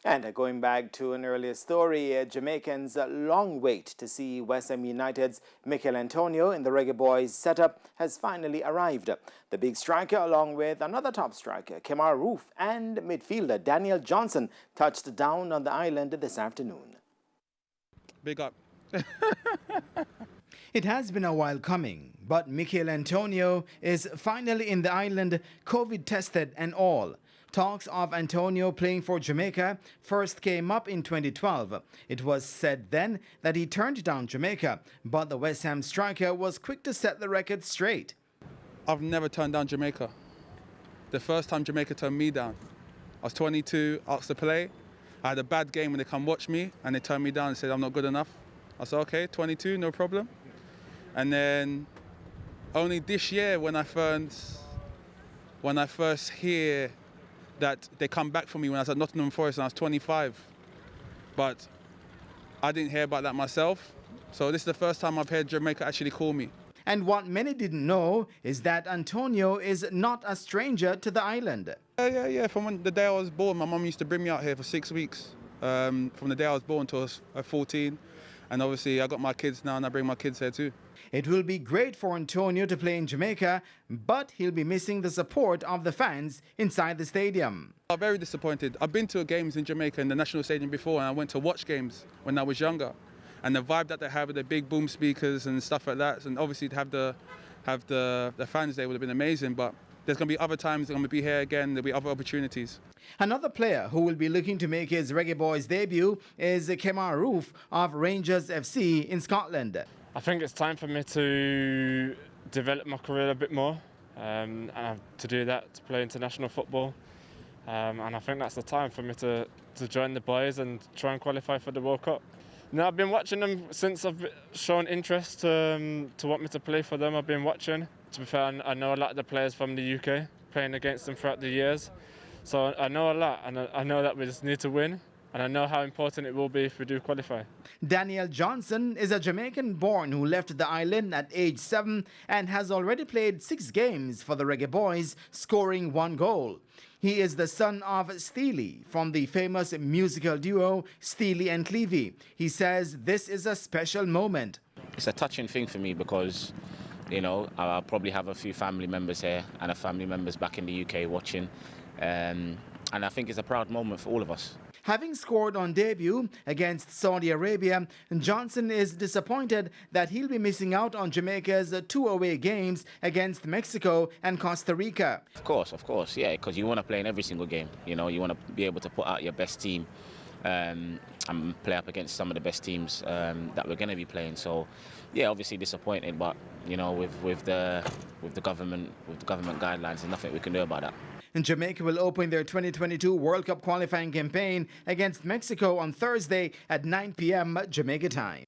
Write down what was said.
And going back to an earlier story, Jamaicans' long wait to see West Ham United's Michail in the Reggae Boys setup has finally arrived. The big striker, along with another top striker, Kemar Roof, and midfielder Daniel Johnson, touched down on the island this afternoon. Big up. It has been a while coming, but Michail is finally in the island, COVID tested and all. Talks of Antonio playing for Jamaica first came up in 2012. It was said then that he turned down Jamaica, but the West Ham striker was quick to set the record straight. I've never turned down Jamaica. The first time Jamaica turned me down. I was 22, asked to play. I had a bad game when they come watch me and they turned me down and said I'm not good enough. I said, okay, 22, no problem. And then only this year when I first hear that they come back for me when I was at Nottingham Forest and I was 25. But I didn't hear about that myself. So this is the first time I've heard Jamaica actually call me. And what many didn't know is that Antonio is not a stranger to the island. Yeah. From the day I was born, my mum used to bring me out here for 6 weeks. From the day I was born till I was 14. And obviously I got my kids now and I bring my kids here too. It will be great for Antonio to play in Jamaica, but he'll be missing the support of the fans inside the stadium. I'm very disappointed. I've been to games in Jamaica in the National Stadium before, and I went to watch games when I was younger. And the vibe that they have with the big boom speakers and stuff like that, and obviously to have the fans there would have been amazing, but there's going to be other times they're going to be here again, there'll be other opportunities. Another player who will be looking to make his Reggae Boys debut is Kemar Roof of Rangers FC in Scotland. I think it's time for me to develop my career a bit more, and to do that, to play international football. And I think that's the time for me to join the boys and try and qualify for the World Cup. Now, I've been watching them since I've shown interest to want me to play for them. I've been watching. To be fair, I know a lot of the players from the UK, playing against them throughout the years. So I know a lot, and I know that we just need to win. And I know how important it will be if we do qualify. Daniel Johnson is a Jamaican-born who left the island at age 7 and has already played 6 games for the Reggae Boys, scoring 1 goal. He is the son of Steely from the famous musical duo Steely and Clevie. He says this is a special moment. It's a touching thing for me because, you know, I'll probably have a few family members here and a family members back in the UK watching. And I think it's a proud moment for all of us. Having scored on debut against Saudi Arabia, Johnson is disappointed that he'll be missing out on Jamaica's 2 away games against Mexico and Costa Rica. Of course, yeah, because you want to play in every single game. You know, you want to be able to put out your best team and play up against some of the best teams that we're going to be playing. So, yeah, obviously disappointed, but you know, with the government guidelines, there's nothing we can do about that. And Jamaica will open their 2022 World Cup qualifying campaign against Mexico on Thursday at 9 p.m. Jamaica time.